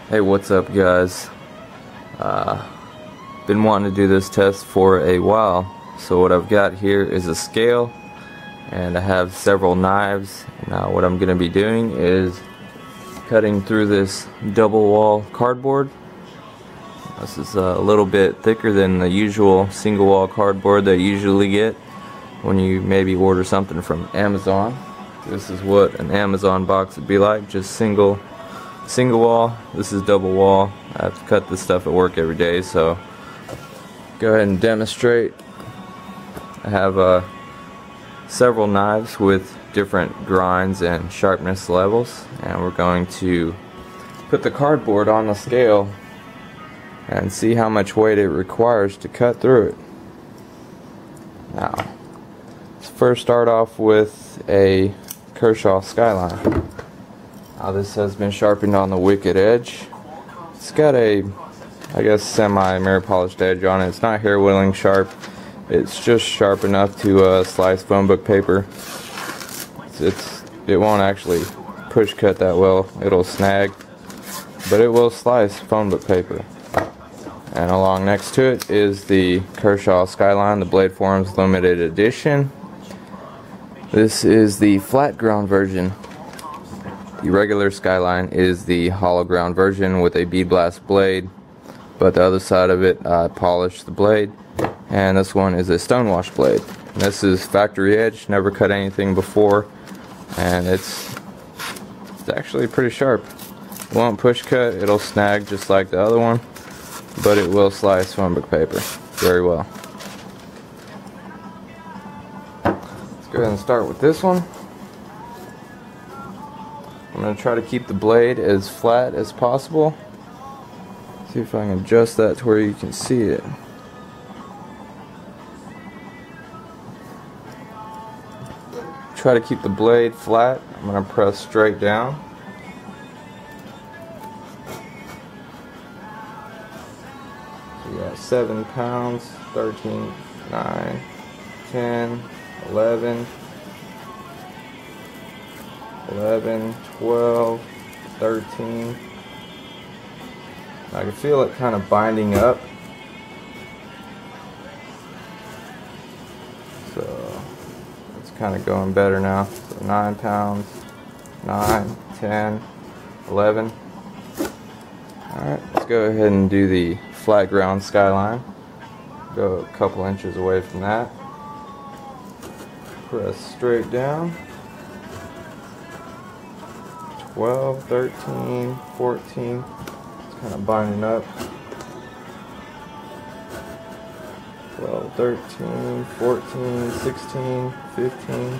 Hey, what's up guys? Been wanting to do this test for a while. So what I've got here is a scale and I have several knives. Now what I'm going to be doing is cutting through this double wall cardboard. This is a little bit thicker than the usual single wall cardboard that you usually get when you maybe order something from Amazon. This is what an Amazon box would be like, just single wall. This is double wall. I have to cut this stuff at work every day, so go ahead and demonstrate. I have several knives with different grinds and sharpness levels, and we're going to put the cardboard on the scale and see how much weight it requires to cut through it. Now, let's first start off with a Kershaw Skyline. Now this has been sharpened on the wicked edge. It's got a, I guess, semi mirror polished edge on it. It's not hair whittling sharp. It's just sharp enough to slice phone book paper. It won't actually push cut that well. It'll snag, but it will slice phone book paper. And along next to it is the Kershaw Skyline, the Blade Forms Limited Edition. This is the flat ground version. The regular Skyline is the hollow ground version with a bead blast blade, but the other side of it I polished the blade, and this one is a stonewash blade. And this is factory edge, never cut anything before, and it's actually pretty sharp. It won't push cut, it'll snag just like the other one, but it will slice phone book paper very well. Let's go ahead and start with this one. I'm going to try to keep the blade as flat as possible. See if I can adjust that to where you can see it. Try to keep the blade flat. I'm going to press straight down. So we got 7 pounds, 13, 9, 10, 11, 11, 12, 13. I can feel it kind of binding up. So it's kind of going better now. So 9 pounds, 9, 10, 11. Alright, let's go ahead and do the flat ground Skyline. Go a couple inches away from that. Press straight down. 12, 13, 14, it's kind of binding up. 12, 13, 14, 16, 15.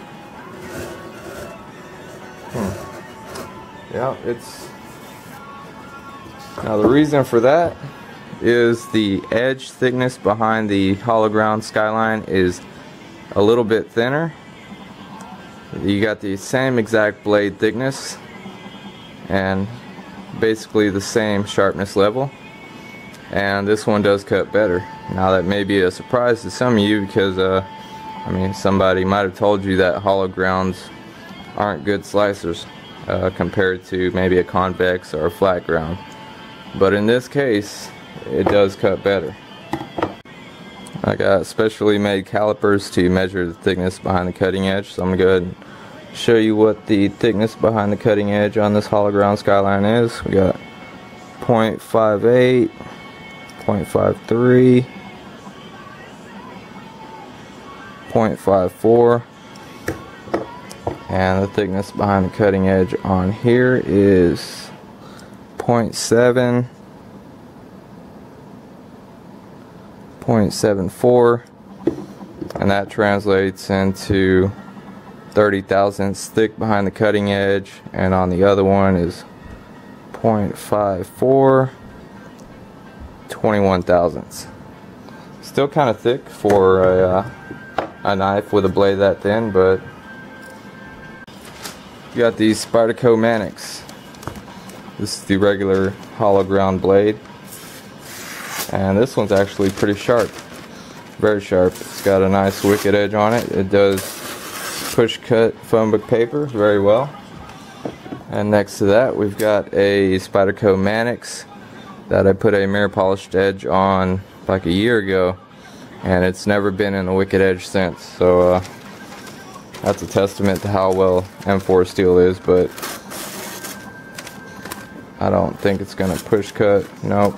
Yeah, it's... Now the reason for that is the edge thickness behind the hollow ground Skyline is a little bit thinner. You got the same exact blade thickness and basically the same sharpness level, and this one does cut better. Now that may be a surprise to some of you because I mean, somebody might have told you that hollow grounds aren't good slicers compared to maybe a convex or a flat ground, but in this case it does cut better. I got specially made calipers to measure the thickness behind the cutting edge, so I'm gonna go ahead and show you what the thickness behind the cutting edge on this hollow ground Skyline is. We got 0.58, 0.53, 0.54, and the thickness behind the cutting edge on here is 0.7, 0.74, and that translates into 30 thousandths thick behind the cutting edge, and on the other one is 0.54, 21 thousandths. Still kind of thick for a knife with a blade that thin, but you got the Spyderco Manix. This is the regular hollow ground blade, and this one's actually pretty sharp, very sharp. It's got a nice wicked edge on it. It does push cut phone book paper very well, And next to that we've got a Spyderco Manix that I put a mirror polished edge on like a year ago, and it's never been in a wicked edge since. So that's a testament to how well M4 steel is, but I don't think it's gonna push cut. Nope.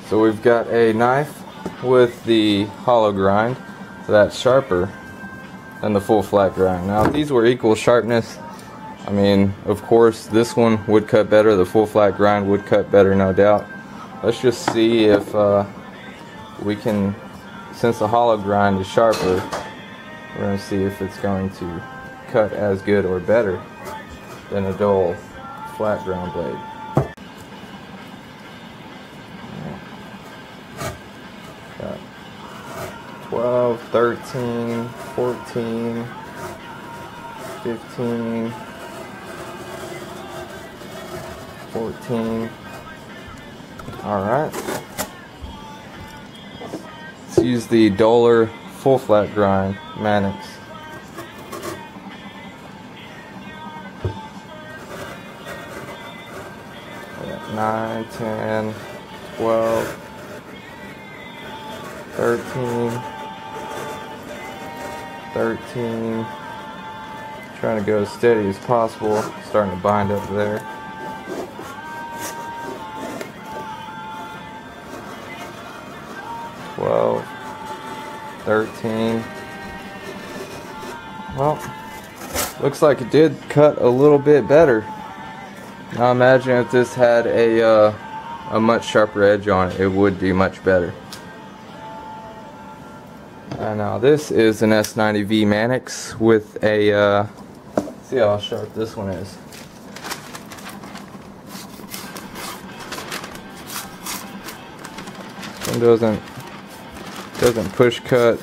So we've got a knife with the hollow grind that's sharper than the full flat grind. Now if these were equal sharpness, I mean, of course this one would cut better, the full flat grind would cut better, no doubt. Let's just see if we can, since the hollow grind is sharper, we're going to see if it's going to cut as good or better than a dull flat ground blade. Got 12, 13, 14, 15, 14. Alright. Let's use the duller full flat grind Manix. Yeah, 9, 10, 12, 13, 13. Trying to go as steady as possible. Starting to bind up there. 12, 13. Well, looks like it did cut a little bit better. Now imagine if this had a much sharper edge on it, it would be much better. And now this is an S90V Manix with a, see how sharp this one is. This one doesn't push cut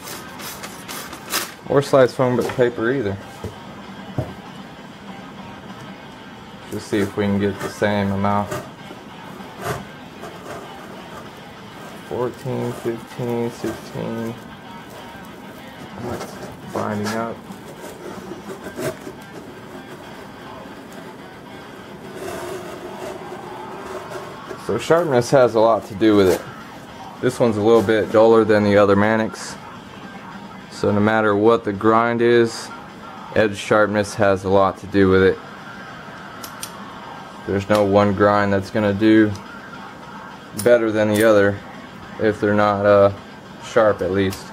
or slice foam but paper either. Just see if we can get the same amount. 14, 15, 16. That's binding up. So sharpness has a lot to do with it. This one's a little bit duller than the other Manix, so no matter what the grind is, edge sharpness has a lot to do with it. There's no one grind that's going to do better than the other if they're not sharp, at least.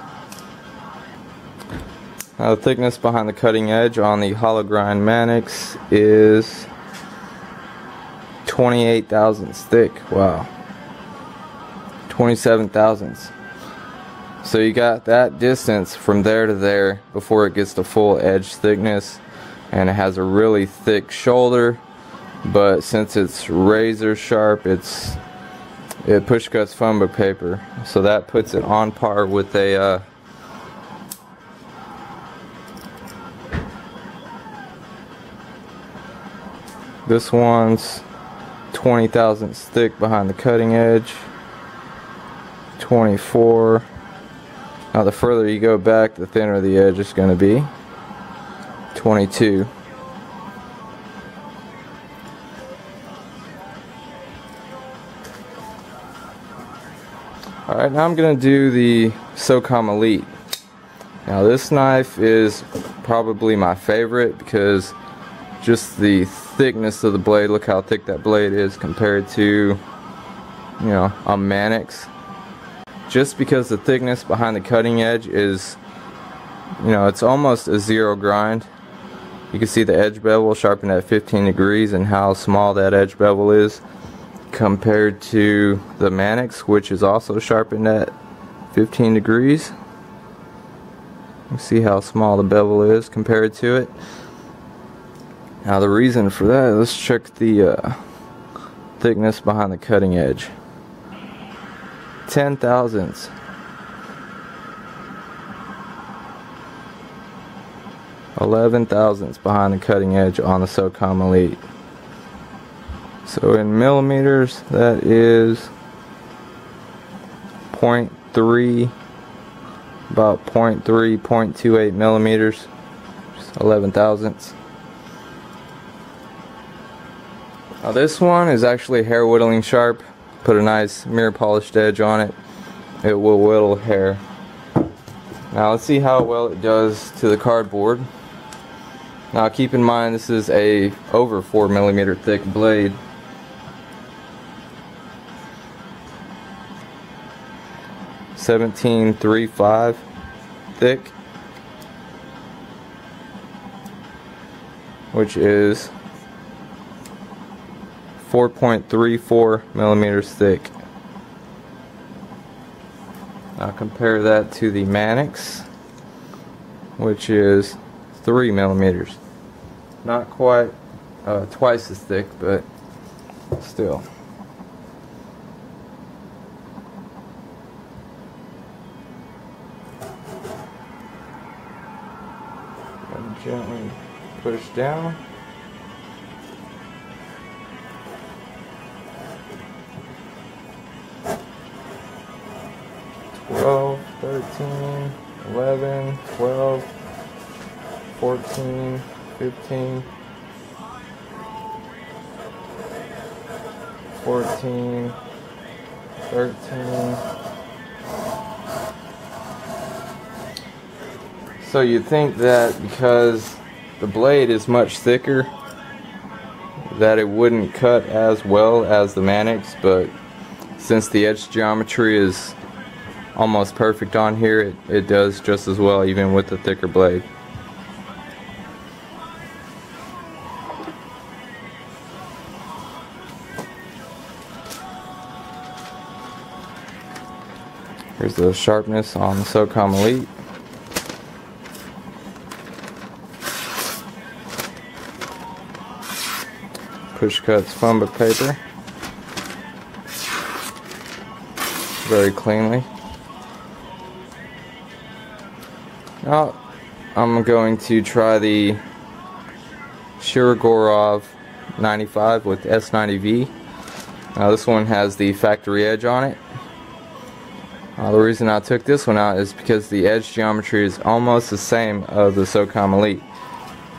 Now the thickness behind the cutting edge on the hollow grind Manix is 28 thousandths thick. Wow. 27 thousandths. So you got that distance from there to there before it gets to full edge thickness, and it has a really thick shoulder, but since it's razor sharp, it push cuts foam book paper, so that puts it on par with a this one's 20 thousandths thick behind the cutting edge. 24. Now the further you go back, the thinner the edge is going to be. 22. Alright, now I'm going to do the Socom Elite. Now this knife is probably my favorite because just the thickness of the blade. Look how thick that blade is compared to, you know, a Manix. Just because the thickness behind the cutting edge is, you know, it's almost a zero grind. You can see the edge bevel sharpened at 15 degrees and how small that edge bevel is compared to the Manix, which is also sharpened at 15 degrees. You see how small the bevel is compared to it. Now the reason for that, let's check the thickness behind the cutting edge. 10 thousandths. 11 thousandths behind the cutting edge on the Socom Elite. So in millimeters, that is 0.3, about 0.3, 0.28 millimeters, just 11 thousandths. Now this one is actually hair whittling sharp. Put a nice mirror polished edge on it. It will whittle hair. Now let's see how well it does to the cardboard. Now keep in mind this is a over 4mm thick blade. .1735 thick, which is 4.34mm thick. Now compare that to the Manix, which is 3mm. Not quite twice as thick, but still. Gently push down. $12, $13, $11, $12, $14, $15, $14, $13. So you'd think that because the blade is much thicker that it wouldn't cut as well as the Manix, but since the edge geometry is almost perfect on here, it does just as well even with the thicker blade. Here's the sharpness on the Socom Elite. Push cuts phone book paper very cleanly. Now I'm going to try the Shirogorov 95 with S90V. Now this one has the factory edge on it. The reason I took this one out is because the edge geometry is almost the same of the Socom Elite.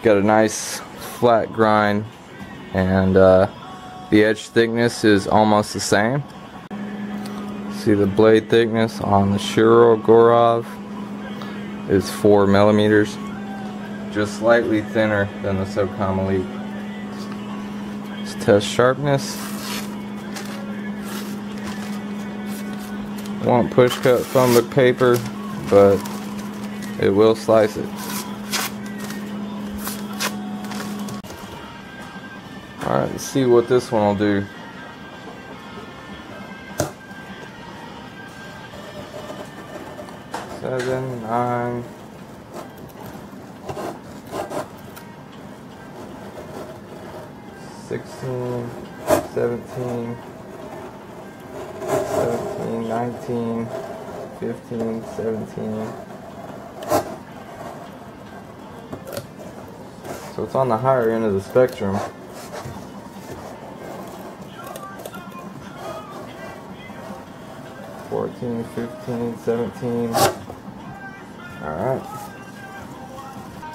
Got a nice flat grind, and the edge thickness is almost the same. See, the blade thickness on the Shirogorov is 4mm, just slightly thinner than the Socom Elite. Let's test sharpness. Won't push cut phone book paper, but it will slice it. Alright, let's see what this one will do. Seven, 9, 16, 17, 19, 15, 17. So it's on the higher end of the spectrum. $14, $15, $17. Alright.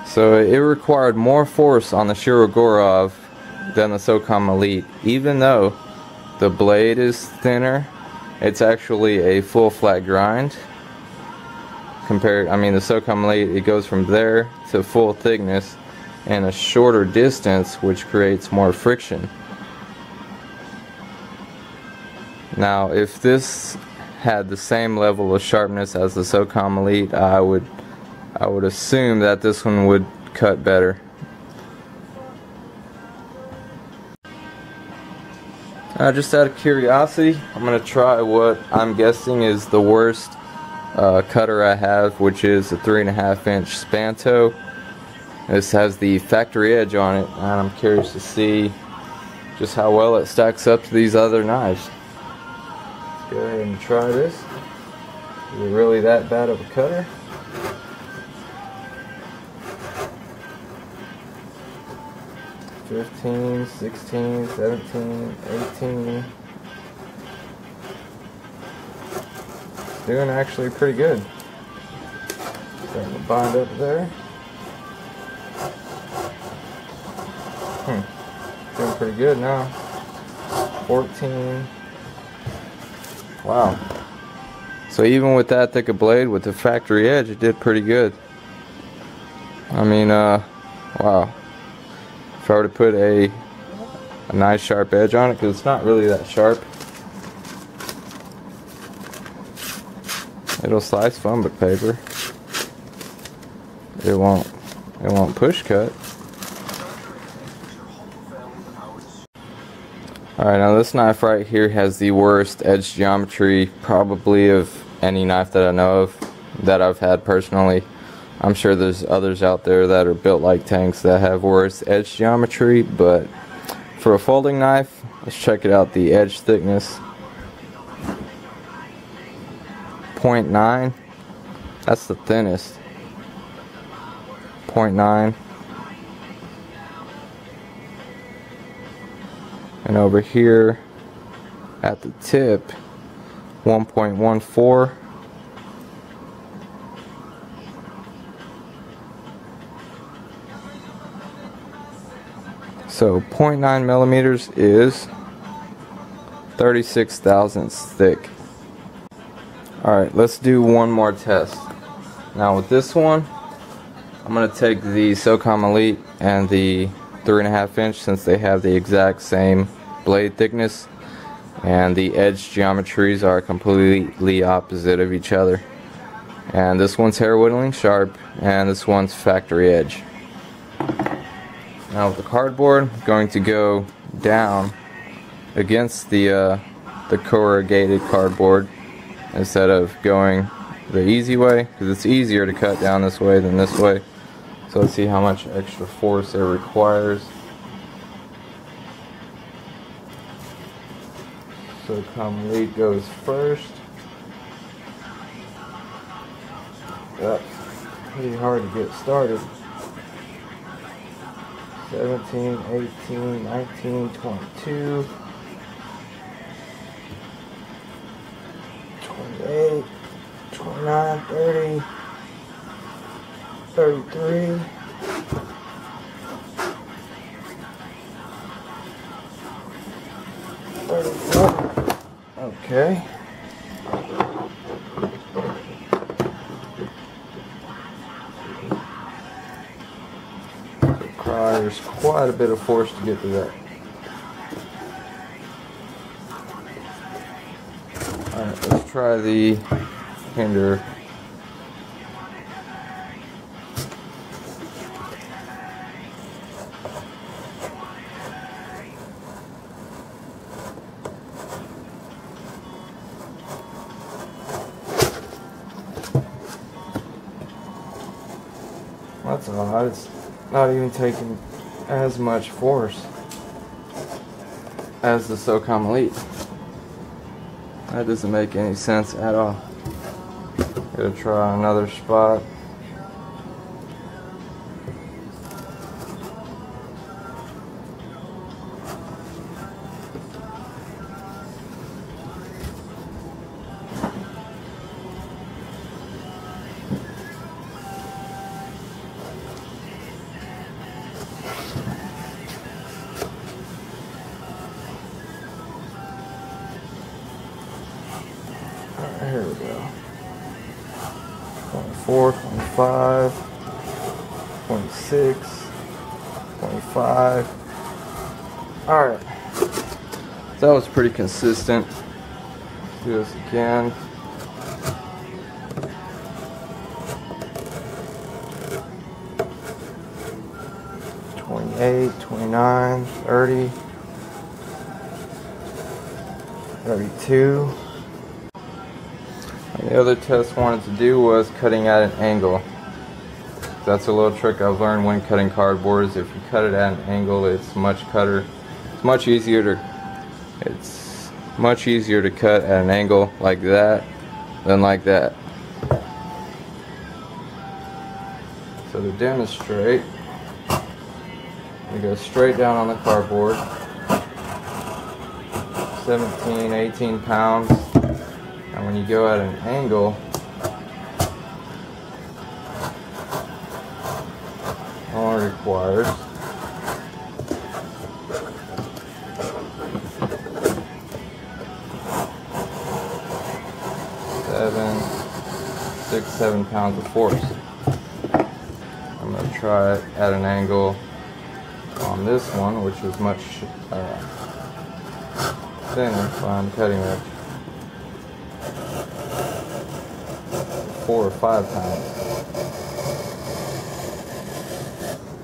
So it required more force on the Shirogorov than the Socom Elite. Even though the blade is thinner, it's actually a full flat grind. The Socom Elite, it goes from there to full thickness in a shorter distance, which creates more friction. Now, if this had the same level of sharpness as the Socom Elite, I would assume that this one would cut better. Just out of curiosity, I'm going to try what I'm guessing is the worst cutter I have, which is a 3.5-inch Spanto. This has the factory edge on it, and I'm curious to see just how well it stacks up to these other knives. Let's go ahead and try this. Is it really that bad of a cutter? $15, $16, $17, $18. It's doing actually pretty good. Starting to bind up there. Doing pretty good now. 14. Wow. So even with that thick a blade, with the factory edge, it did pretty good. I mean, wow. If I were to put a nice sharp edge on it, because it's not really that sharp, it'll slice phone book paper. It won't push cut. Alright, now this knife right here has the worst edge geometry probably of any knife that I know of, that I've had personally. I'm sure there's others out there that are built like tanks that have worse edge geometry, but for a folding knife, let's check it out. The edge thickness, 0.9. That's the thinnest. 0.9. And over here at the tip, 1.14. So 0.9 millimeters is 36 thousandths thick. Alright, let's do one more test. Now with this one, I'm going to take the Socom Elite and the 3.5 inch, since they have the exact same blade thickness and the edge geometries are completely opposite of each other. And this one's hair whittling sharp and this one's factory edge. Now with the cardboard, I'm going to go down against the corrugated cardboard instead of going the easy way, because it's easier to cut down this way than this way. So let's see how much extra force it requires. So Socom Elite goes first. That's pretty hard to get started. 17, 18, 19, 22, 28, 29, 30, 33, 34. Okay. Requires quite a bit of force to get to that. Alright, let's try the Hinderer. That's odd. It's not even taking as much force as the Socom Elite. That doesn't make any sense at all. Gotta try another spot. Here we go. 24, 25, 26, 25. Alright. That was pretty consistent. Let's do this again. $28, $29, $30, $32. The other test I wanted to do was cutting at an angle. That's a little trick I've learned when cutting cardboard, is if you cut it at an angle, it's much easier to cut at an angle like that than like that. So to demonstrate, we go straight down on the cardboard, 17, 18 pounds. And when you go at an angle, all it requires 6-7 pounds of force. I'm going to try it at an angle on this one, which is much thinner on the cutting edge. 4 or 5 pounds.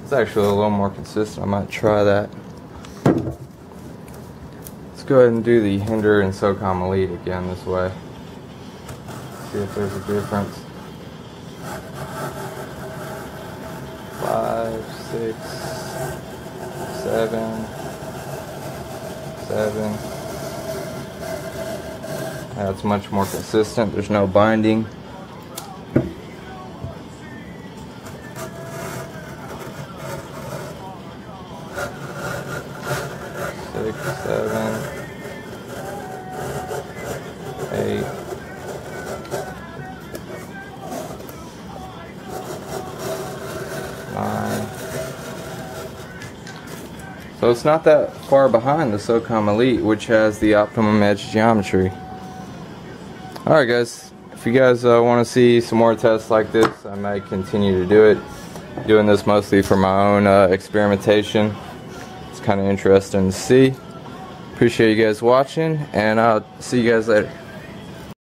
It's actually a little more consistent. I might try that. Let's go ahead and do the Hinderer and Socom Elite again this way. See if there's a difference. 5, 6, 7, 7. That's much more consistent. There's no binding. 6, 7, 8. So it's not that far behind the Socom Elite, which has the optimum edge geometry. Alright guys, if you guys want to see some more tests like this, I might continue to do it. Doing this mostly for my own experimentation. It's kind of interesting to see. Appreciate you guys watching, and I'll see you guys later.